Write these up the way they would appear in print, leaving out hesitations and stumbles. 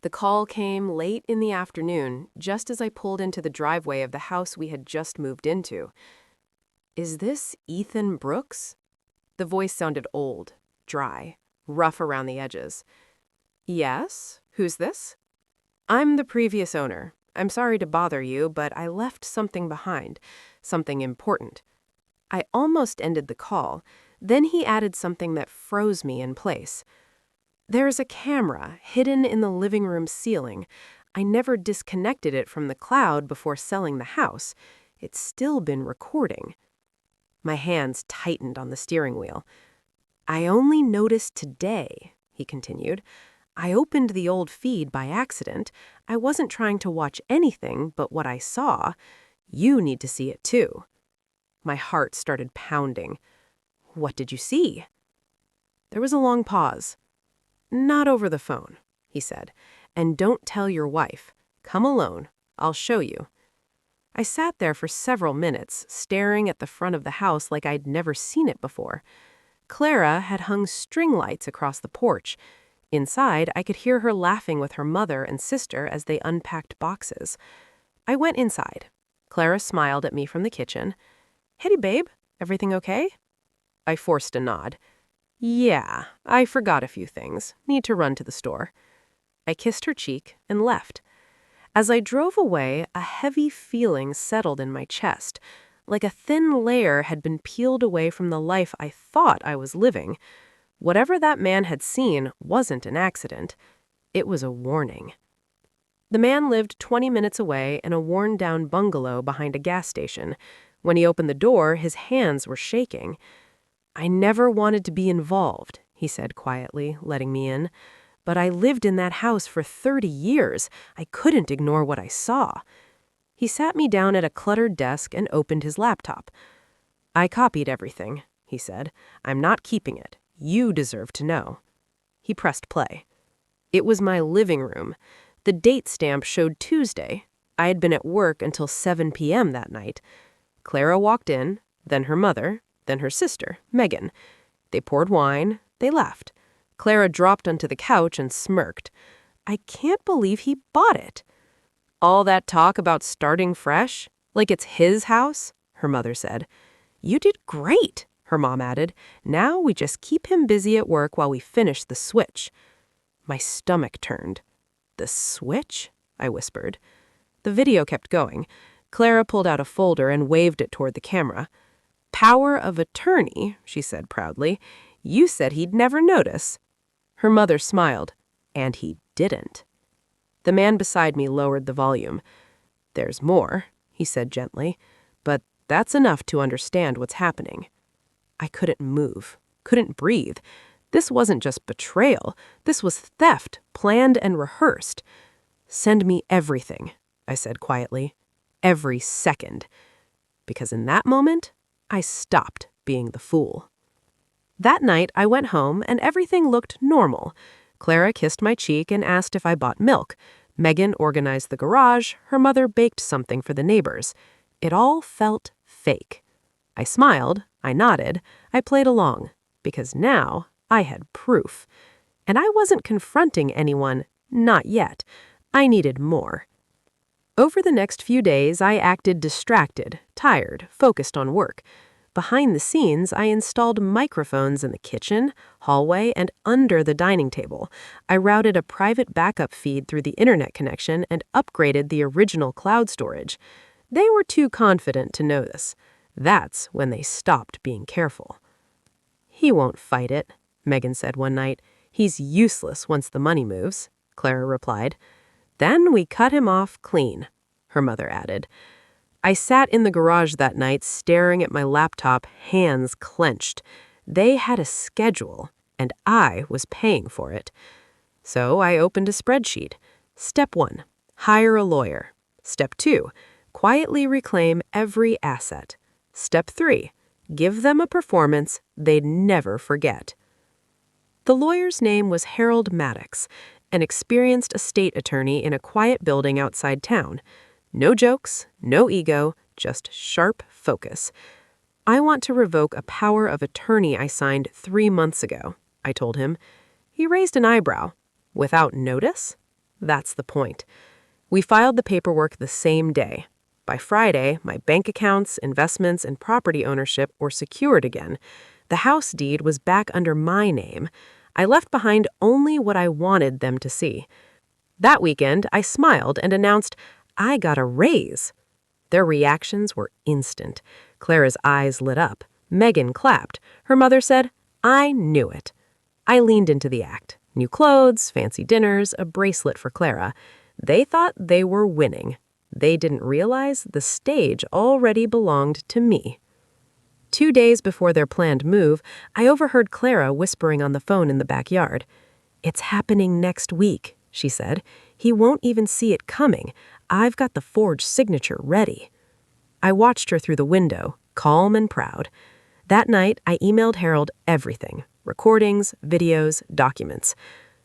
The call came late in the afternoon, just as I pulled into the driveway of the house we had just moved into. "Is this Ethan Brooks?" The voice sounded old, dry, rough around the edges. "Yes? Who's this?" "I'm the previous owner. I'm sorry to bother you, but I left something behind, something important." I almost ended the call. Then he added something that froze me in place. "There's a camera hidden in the living room ceiling. I never disconnected it from the cloud before selling the house. It's still been recording." My hands tightened on the steering wheel. "I only noticed today," he continued. "I opened the old feed by accident. I wasn't trying to watch anything but what I saw. You need to see it too." My heart started pounding. "What did you see?" There was a long pause. "Not over the phone," he said. "And don't tell your wife. Come alone. I'll show you." I sat there for several minutes, staring at the front of the house like I'd never seen it before. Clara had hung string lights across the porch. Inside, I could hear her laughing with her mother and sister as they unpacked boxes. I went inside. Clara smiled at me from the kitchen. "Hey, babe, everything okay?" I forced a nod. "Yeah, I forgot a few things. Need to run to the store." I kissed her cheek and left. As I drove away, a heavy feeling settled in my chest, like a thin layer had been peeled away from the life I thought I was living. Whatever that man had seen wasn't an accident. It was a warning. The man lived 20 minutes away in a worn-down bungalow behind a gas station. When he opened the door, his hands were shaking. "I never wanted to be involved," he said quietly, letting me in. "But I lived in that house for 30 years. I couldn't ignore what I saw." He sat me down at a cluttered desk and opened his laptop. "I copied everything," he said. "I'm not keeping it. You deserve to know." He pressed play. It was my living room. The date stamp showed Tuesday. I had been at work until 7 p.m. that night. Clara walked in, then her mother, then her sister, Megan. They poured wine. They left. Clara dropped onto the couch and smirked. "I can't believe he bought it." "All that talk about starting fresh? Like it's his house?" her mother said. "You did great," her mom added. "Now we just keep him busy at work while we finish the switch." My stomach turned. "The switch?" I whispered. The video kept going. Clara pulled out a folder and waved it toward the camera. "Power of attorney," she said proudly. "You said he'd never notice." Her mother smiled. "And he didn't." The man beside me lowered the volume. "There's more," he said gently, "but that's enough to understand what's happening." I couldn't move, couldn't breathe. This wasn't just betrayal. This was theft, planned and rehearsed. "Send me everything," I said quietly. "Every second." Because in that moment, I stopped being the fool. That night, I went home and everything looked normal. Clara kissed my cheek and asked if I bought milk. Megan organized the garage. Her mother baked something for the neighbors. It all felt fake. I smiled. I nodded. I played along. Because now I had proof. And I wasn't confronting anyone. Not yet. I needed more. Over the next few days, I acted distracted, tired, focused on work. Behind the scenes, I installed microphones in the kitchen, hallway, and under the dining table. I routed a private backup feed through the internet connection and upgraded the original cloud storage. They were too confident to notice. That's when they stopped being careful. "He won't fight it," Megan said one night. "He's useless once the money moves," Clara replied. "Then we cut him off clean," her mother added. I sat in the garage that night staring at my laptop, hands clenched. They had a schedule, and I was paying for it. So I opened a spreadsheet. Step 1, hire a lawyer. Step 2, quietly reclaim every asset. Step 3, give them a performance they'd never forget. The lawyer's name was Harold Maddox, an experienced estate attorney in a quiet building outside town. No jokes, no ego, just sharp focus. "I want to revoke a power of attorney I signed 3 months ago," I told him. He raised an eyebrow. "Without notice?" That's the point. We filed the paperwork the same day. By Friday, my bank accounts, investments, and property ownership were secured again. The house deed was back under my name. I left behind only what I wanted them to see. That weekend, I smiled and announced, I got a raise. Their reactions were instant. Clara's eyes lit up. Megan clapped. Her mother said, I knew it. I leaned into the act. New clothes, fancy dinners, a bracelet for Clara. They thought they were winning. They didn't realize the stage already belonged to me. 2 days before their planned move, I overheard Clara whispering on the phone in the backyard. It's happening next week, she said. He won't even see it coming. I've got the forged signature ready. I watched her through the window, calm and proud. That night, I emailed Harold everything. Recordings, videos, documents.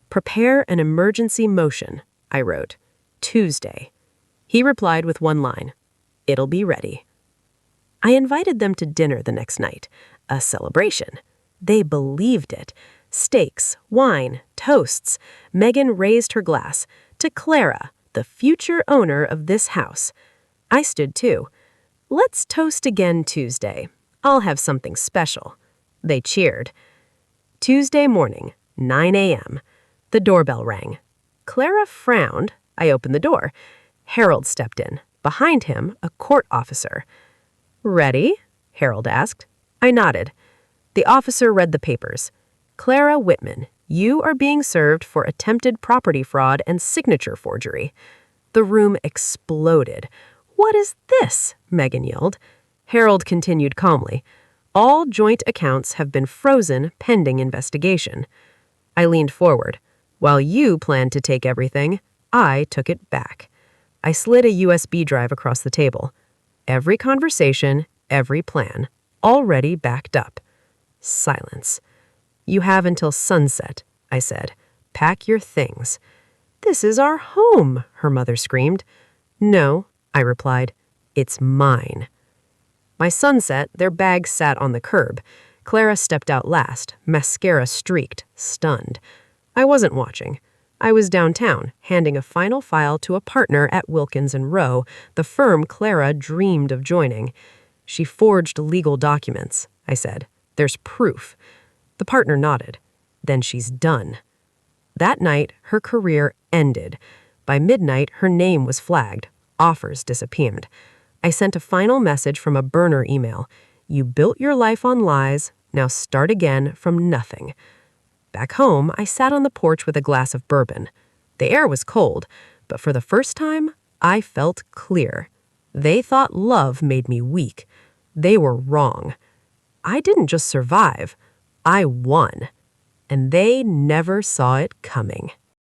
Prepare an emergency motion, I wrote. Tuesday. He replied with one line. It'll be ready. I invited them to dinner the next night. A celebration. They believed it. Steaks, wine, toasts. Megan raised her glass. To Clara, the future owner of this house. I stood too. Let's toast again Tuesday. I'll have something special. They cheered. Tuesday morning, 9 a.m. The doorbell rang. Clara frowned. I opened the door. Harold stepped in. Behind him, a court officer. Ready? Harold asked. I nodded. The officer read the papers. Clara Whitman, you are being served for attempted property fraud and signature forgery. The room exploded. What is this? Megan yelled. Harold continued calmly. All joint accounts have been frozen pending investigation. I leaned forward. While you planned to take everything, I took it back. I slid a USB drive across the table. Every conversation, every plan, already backed up. Silence. You have until sunset, I said. Pack your things. This is our home, her mother screamed. No, I replied. It's mine. By sunset, their bags sat on the curb. Clara stepped out last, mascara streaked, stunned. I wasn't watching. I was downtown, handing a final file to a partner at Wilkins & Rowe, the firm Clara dreamed of joining. She forged legal documents, I said. There's proof. The partner nodded. Then she's done. That night, her career ended. By midnight, her name was flagged. Offers disappeared. I sent a final message from a burner email. You built your life on lies. Now start again from nothing. Back home, I sat on the porch with a glass of bourbon. The air was cold, but for the first time, I felt clear. They thought love made me weak. They were wrong. I didn't just survive. I won. And they never saw it coming.